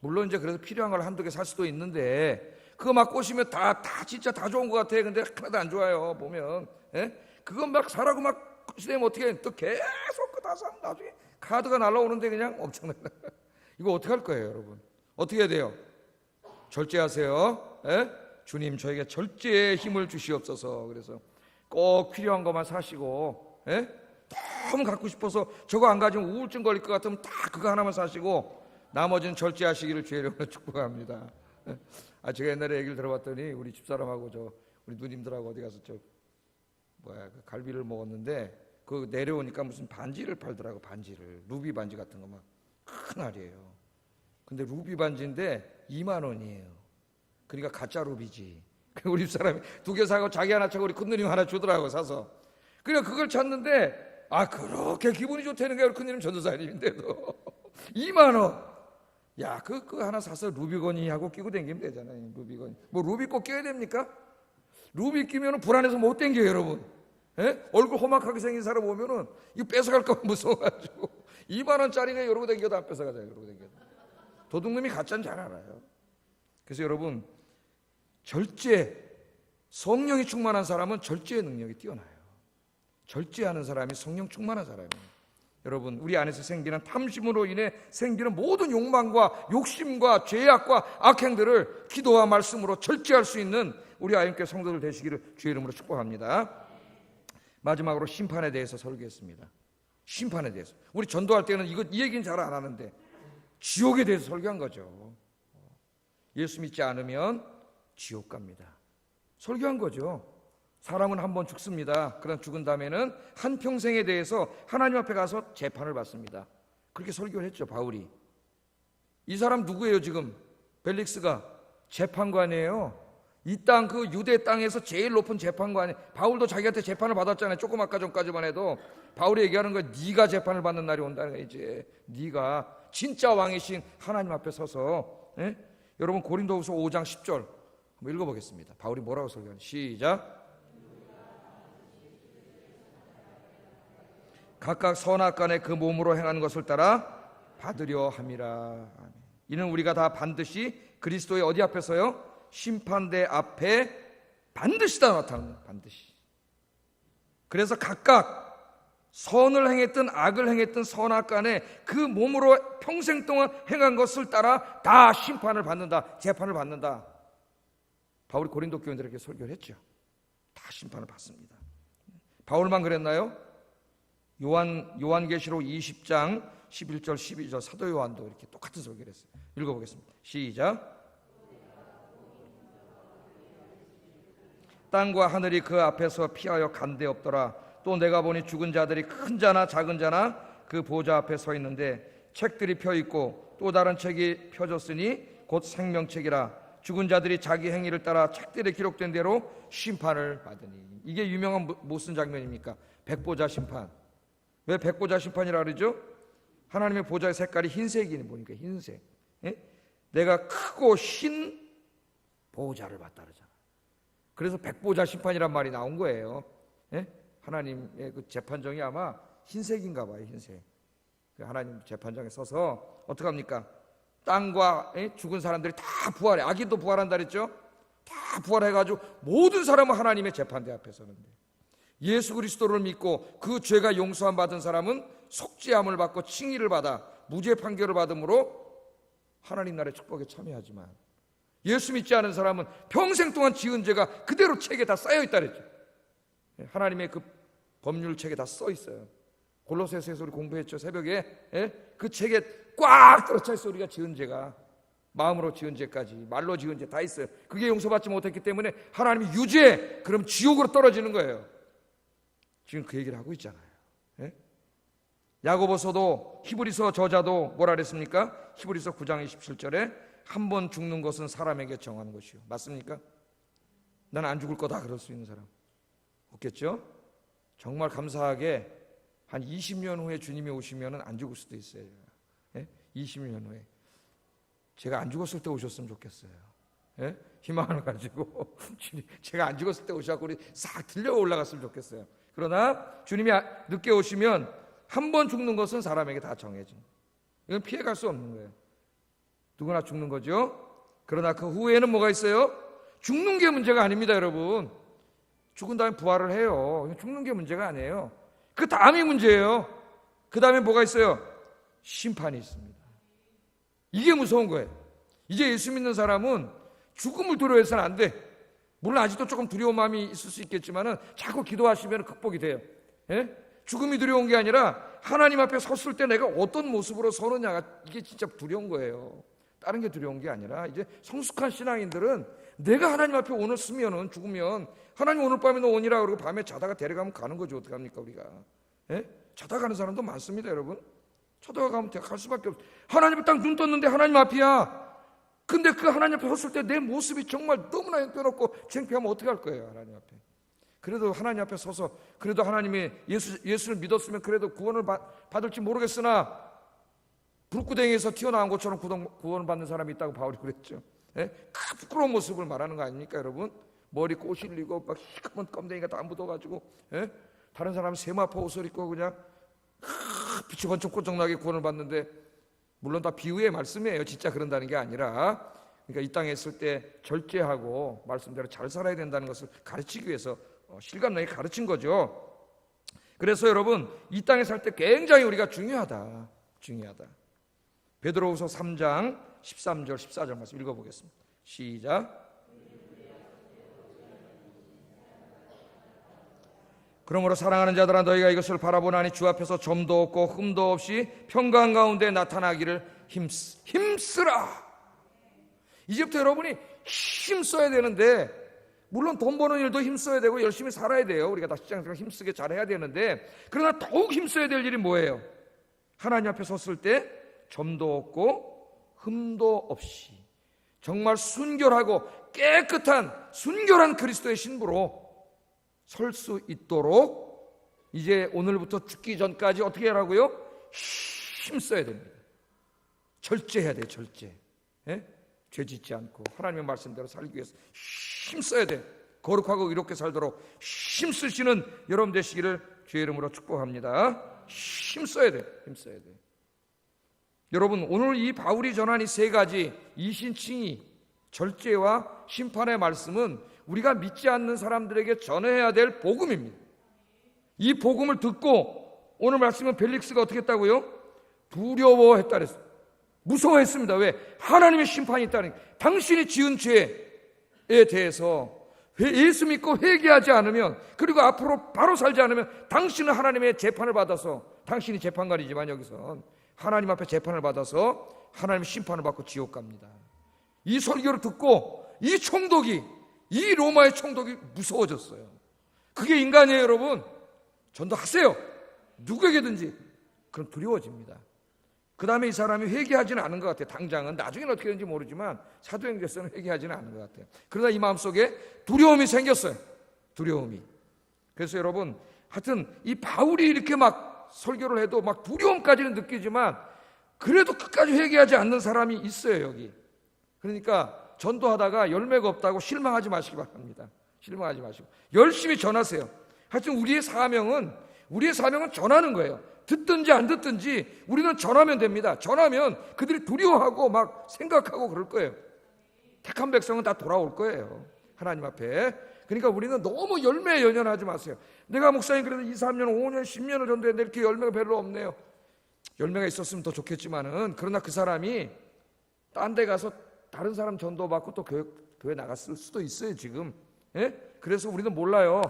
물론 이제 그래서 필요한 걸 한두 개 살 수도 있는데 그거 막 꼬시면 다 진짜 다 좋은 것 같아. 근데 하나도 안 좋아요 보면. 예? 그거 막 사라고 막 꼬시면 어떻게 또 계속 그거 다 사면 나중에 카드가 날라오는데 그냥 엄청나게. 이거 어떻게 할 거예요, 여러분? 어떻게 해야 돼요? 절제하세요. 예? 주님 저에게 절제의 힘을 주시옵소서. 그래서 꼭 필요한 것만 사시고, 예? 너무 갖고 싶어서 저거 안 가지면 우울증 걸릴 것 같으면 다 그거 하나만 사시고 나머지는 절제하시기를 주의 이름으로 축복합니다. 제가 옛날에 얘기를 들어봤더니 우리 집사람하고 우리 누님들하고 어디 가서 그 갈비를 먹었는데 그 내려오니까 무슨 반지를 팔더라고. 반지를, 루비 반지 같은 거 막 큰 알이에요. 근데 루비 반지인데 2만 원이에요. 그러니까 가짜 루비지. 우리 집사람이 2개 사고 자기 하나 차고 우리 큰누님 하나 주더라고 사서. 그러니까 그걸 찾는데 그렇게 기분이 좋다는 거예요. 큰누님 전도사님인데도 2만 원. 야, 그 하나 사서 루비건이 하고 끼고 다니면 되잖아요. 루비건. 뭐 루비 꼭 껴야 됩니까? 루비 끼면은 불안해서 못 당겨요, 여러분. 예? 얼굴 험악하게 생긴 사람 보면은 이거 뺏어갈까 봐 무서워가지고 2만 원짜리가 이러고 다니겨도 안 뺏어가잖아요. 이러고 다니겨도. 도둑놈이 가짜는 잘 알아요. 그래서 여러분 절제, 성령이 충만한 사람은 절제의 능력이 뛰어나요. 절제하는 사람이 성령 충만한 사람이에요. 여러분 우리 안에서 생기는 탐심으로 인해 생기는 모든 욕망과 욕심과 죄악과 악행들을 기도와 말씀으로 절제할 수 있는 우리 아임교회 성도들 되시기를 주의 이름으로 축복합니다. 마지막으로 심판에 대해서 설교했습니다. 심판에 대해서 우리 전도할 때는 이 얘기는 잘 안 하는데 지옥에 대해서 설교한 거죠. 예수 믿지 않으면 지옥 갑니다. 설교한 거죠. 사람은 한 번 죽습니다. 그러나 죽은 다음에는 한평생에 대해서 하나님 앞에 가서 재판을 받습니다. 그렇게 설교를 했죠, 바울이. 이 사람 누구예요? 지금 벨릭스가 재판관이에요. 이 땅, 그 유대 땅에서 제일 높은 재판관이. 바울도 자기한테 재판을 받았잖아요. 조금 아까 전까지만 해도 바울이 얘기하는 거야. 네가 재판을 받는 날이 온다는 거야. 이제 네가 진짜 왕이신 하나님 앞에 서서. 예? 여러분 고린도후서 5장 10절 한번 읽어보겠습니다. 바울이 뭐라고 설교하는지. 시작. 각각 선악간에 그 몸으로 행하는 것을 따라 받으려 함이라. 이는 우리가 다 반드시 그리스도의 어디 앞에서요? 심판대 앞에 반드시 다 나타납니다. 반드시. 그래서 각각 선을 행했든 악을 행했든 선악간에 그 몸으로 평생 동안 행한 것을 따라 다 심판을 받는다. 재판을 받는다. 바울이 고린도 교인들에게 설교를 했죠. 다 심판을 받습니다. 바울만 그랬나요? 요한계시록 20장 11절 12절 사도 요한도 이렇게 똑같은 설교를 했어요. 읽어보겠습니다. 시작. 땅과 하늘이 그 앞에서 피하여 간데 없더라. 또 내가 보니 죽은 자들이 큰 자나 작은 자나 그 보좌 앞에 서 있는데 책들이 펴 있고 또 다른 책이 펴졌으니 곧 생명책이라. 죽은 자들이 자기 행위를 따라 책들에 기록된 대로 심판을 받으니. 이게 유명한 무슨 장면입니까? 백보자 심판. 왜 백보자 심판이라 그러죠? 하나님의 보좌의 색깔이 흰색이니 보니까 흰색. 예? 내가 크고 흰 보좌를 봤다 그러잖아. 그래서 백보자 심판이란 말이 나온 거예요. 예? 하나님의 그 재판정이 아마 흰색인가 봐요. 흰색. 하나님 재판정에 서서 어떻게 합니까? 땅과 죽은 사람들이 다 부활해. 아기도 부활한다 그랬죠? 다 부활해가지고 모든 사람은 하나님의 재판대 앞에 서는데, 예수 그리스도를 믿고 그 죄가 용서함 받은 사람은 속죄함을 받고 칭의를 받아 무죄 판결을 받음으로 하나님 나라의 축복에 참여하지만, 예수 믿지 않은 사람은 평생 동안 지은 죄가 그대로 책에 다 쌓여있다 그랬죠. 하나님의 그 법률 책에 다 써있어요. 골로새서에서 우리 공부했죠, 새벽에. 그 책에 꽉 들어차 있어. 우리가 지은 죄가, 마음으로 지은 죄까지 말로 지은 죄 다 있어요. 그게 용서받지 못했기 때문에 하나님이 유죄, 그럼 지옥으로 떨어지는 거예요. 지금 그 얘기를 하고 있잖아요. 야고보서도, 히브리서 저자도 뭐라 그랬습니까? 히브리서 9장 27절에 한 번 죽는 것은 사람에게 정하는 것이요. 맞습니까? 난 안 죽을 거다 그럴 수 있는 사람 없겠죠? 정말 감사하게 한 20년 후에 주님이 오시면 안 죽을 수도 있어요. 20년 후에 제가 안 죽었을 때 오셨으면 좋겠어요. 희망을 가지고 제가 안 죽었을 때 오셔서 우리 싹 들려 올라갔으면 좋겠어요. 그러나 주님이 늦게 오시면 한 번 죽는 것은 사람에게 다 정해진, 이건 피해갈 수 없는 거예요. 누구나 죽는 거죠. 그러나 그 후에는 뭐가 있어요? 죽는 게 문제가 아닙니다, 여러분. 죽은 다음에 부활을 해요. 죽는 게 문제가 아니에요. 그 다음이 문제예요. 그 다음에 뭐가 있어요? 심판이 있습니다. 이게 무서운 거예요. 이제 예수 믿는 사람은 죽음을 두려워해서는 안 돼. 물론 아직도 조금 두려운 마음이 있을 수 있겠지만은 자꾸 기도하시면 극복이 돼요. 죽음이 두려운 게 아니라 하나님 앞에 섰을 때 내가 어떤 모습으로 서느냐가, 이게 진짜 두려운 거예요. 다른 게 두려운 게 아니라, 이제 성숙한 신앙인들은 내가 하나님 앞에 오늘 쓰면은, 죽으면 하나님 오늘 밤에 너 오니라 그러고 밤에 자다가 데려가면 가는 거죠. 어떻게 합니까 우리가? 자다 가는 사람도 많습니다, 여러분. 자다가 가면 갈 수밖에 없어요. 하나님 딱 눈 떴는데 하나님 앞이야. 근데 그 하나님 앞에 섰을 때 내 모습이 정말 너무나 형편없고 창피하면 어떻게 할 거예요, 하나님 앞에? 그래도 하나님 앞에 서서, 그래도 하나님이 예수를 믿었으면 그래도 구원을 받을지 모르겠으나 불구덩이에서 튀어나온 것처럼 구원을 받는 사람이 있다고 바울이 그랬죠. 그 부끄러운 모습을 말하는 거 아닙니까, 여러분? 머리 꼬실리고 막 시커먼 껌댕이가 다 묻어가지고, 다른 사람은 세마포 옷을 입고 그냥 빛이 번쩍번쩍나게 구원을 받는데, 물론 다 비유의 말씀이에요. 진짜 그런다는 게 아니라, 그러니까 이 땅에 있을 때 절제하고 말씀대로 잘 살아야 된다는 것을 가르치기 위해서 실감나게 가르친 거죠. 그래서 여러분, 이 땅에 살 때 굉장히 우리가 중요하다. 베드로후서 3장 13절 14절 말씀 읽어보겠습니다. 시작. 그러므로 사랑하는 자들아, 너희가 이것을 바라보나니 주 앞에서 점도 없고 흠도 없이 평강 가운데 나타나기를 힘쓰라. 이제부터 여러분이 힘써야 되는데, 물론 돈 버는 일도 힘써야 되고 열심히 살아야 돼요. 우리가 다 직장생활 힘쓰게 잘해야 되는데, 그러나 더욱 힘써야 될 일이 뭐예요? 하나님 앞에 섰을 때 점도 없고 흠도 없이 정말 순결하고 깨끗한 순결한 그리스도의 신부로 설 수 있도록 이제 오늘부터 죽기 전까지 어떻게 하라고요? 힘써야 됩니다. 절제해야 돼요. 절제. 예? 죄 짓지 않고 하나님의 말씀대로 살기 위해서 힘써야 돼. 거룩하고 이롭게 살도록 힘쓰시는 여러분 되시기를 주의 이름으로 축복합니다. 힘써야 돼. 힘써야 돼. 여러분, 오늘 이 바울이 전한 이 세 가지 이신칭의, 절제와 심판의 말씀은 우리가 믿지 않는 사람들에게 전해야 될 복음입니다. 이 복음을 듣고 오늘 말씀은 벨릭스가 어떻게 했다고요? 두려워했다 그랬어요. 무서워했습니다. 왜? 하나님의 심판이 있다는 거예요. 당신이 지은 죄에 대해서 예수 믿고 회개하지 않으면, 그리고 앞으로 바로 살지 않으면 당신은 하나님의 재판을 받아서, 당신이 재판관이지만 여기선 하나님 앞에 재판을 받아서 하나님의 심판을 받고 지옥 갑니다. 이 설교를 듣고 이 총독이, 이 로마의 총독이 무서워졌어요. 그게 인간이에요. 여러분, 전도하세요. 누구에게든지. 그럼 두려워집니다. 그 다음에 이 사람이 회개하지는 않은 것 같아요. 당장은. 나중에는 어떻게 되는지 모르지만 사도행전에서는 회개하지는 않은 것 같아요. 그러다 이 마음속에 두려움이 생겼어요. 두려움이. 그래서 여러분, 하여튼 이 바울이 이렇게 막 설교를 해도 막 두려움까지는 느끼지만 그래도 끝까지 회개하지 않는 사람이 있어요. 여기. 그러니까 전도하다가 열매가 없다고 실망하지 마시기 바랍니다. 실망하지 마시고 열심히 전하세요. 하여튼 우리의 사명은 전하는 거예요. 듣든지 안 듣든지 우리는 전하면 됩니다. 전하면 그들이 두려워하고 막 생각하고 그럴 거예요. 택한 백성은 다 돌아올 거예요. 하나님 앞에. 그러니까 우리는 너무 열매에 연연하지 마세요. 내가 목사님 그래도 2, 3년, 5년, 10년을 전도했는데 이렇게 열매가 별로 없네요. 열매가 있었으면 더 좋겠지만은, 그러나 그 사람이 딴 데 가서 다른 사람 전도받고 또 교회 나갔을 수도 있어요 지금. 예? 그래서 우리는 몰라요.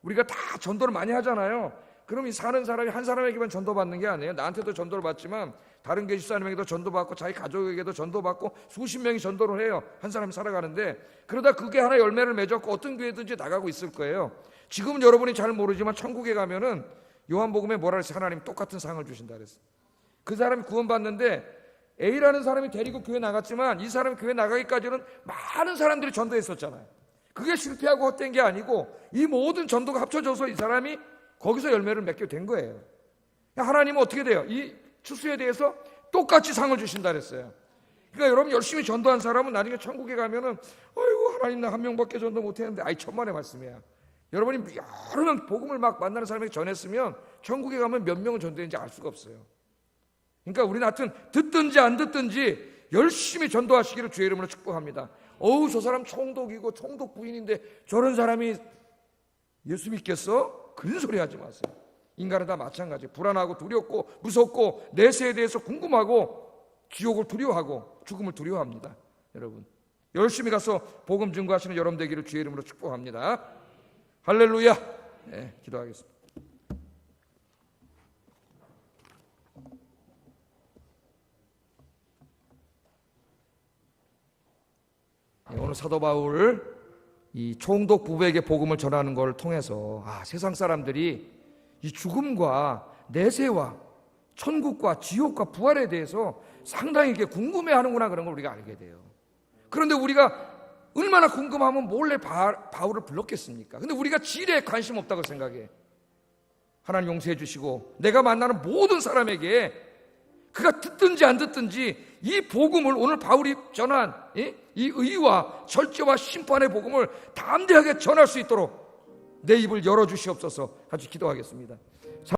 우리가 다 전도를 많이 하잖아요. 그럼 이 사는 사람이 한 사람에게만 전도받는 게 아니에요. 나한테도 전도를 받지만 다른 교회 집사님에게도 전도받고 자기 가족에게도 전도받고 수십 명이 전도를 해요. 한 사람이 살아가는데, 그러다 그게 하나 열매를 맺었고 어떤 교회든지 나가고 있을 거예요. 지금 여러분이 잘 모르지만 천국에 가면은 요한복음에 뭐라 그랬어요? 하나님 똑같은 상을 주신다 그랬어요. 그 사람이 구원받는데 A라는 사람이 데리고 교회 나갔지만 이 사람이 교회 나가기까지는 많은 사람들이 전도했었잖아요. 그게 실패하고 헛된 게 아니고 이 모든 전도가 합쳐져서 이 사람이 거기서 열매를 맺게 된 거예요. 하나님은 어떻게 돼요? 이 추수에 대해서 똑같이 상을 주신다 그랬어요. 그러니까 여러분 열심히 전도한 사람은 나중에 천국에 가면은 아이고 하나님 나 한 명밖에 전도 못했는데, 아이 천만의 말씀이야. 여러분이 여러 명 복음을 막 만나는 사람에게 전했으면 천국에 가면 몇 명은 전도했는지 알 수가 없어요. 그러니까 우리는 하여튼 듣든지 안 듣든지 열심히 전도하시기를 주의 이름으로 축복합니다. 어우 저 사람 총독이고 총독 부인인데 저런 사람이 예수 믿겠어? 그런 소리 하지 마세요. 인간은 다 마찬가지예요. 불안하고 두렵고 무섭고 내세에 대해서 궁금하고 지옥을 두려워하고 죽음을 두려워합니다. 여러분 열심히 가서 복음 증거하시는 여러분 되기를 주의 이름으로 축복합니다. 할렐루야. 네, 기도하겠습니다. 오늘 사도 바울 이 총독 부부에게 복음을 전하는 걸 통해서 세상 사람들이 이 죽음과 내세와 천국과 지옥과 부활에 대해서 상당히 이렇게 궁금해하는구나, 그런 걸 우리가 알게 돼요. 그런데 우리가 얼마나 궁금하면 몰래 바울을 불렀겠습니까? 근데 우리가 지레 관심 없다고 생각해. 하나님 용서해 주시고 내가 만나는 모든 사람에게 그가 듣든지 안 듣든지 이 복음을, 오늘 바울이 전한 이 의와 절제와 심판의 복음을 담대하게 전할 수 있도록 내 입을 열어주시옵소서. 같이 기도하겠습니다.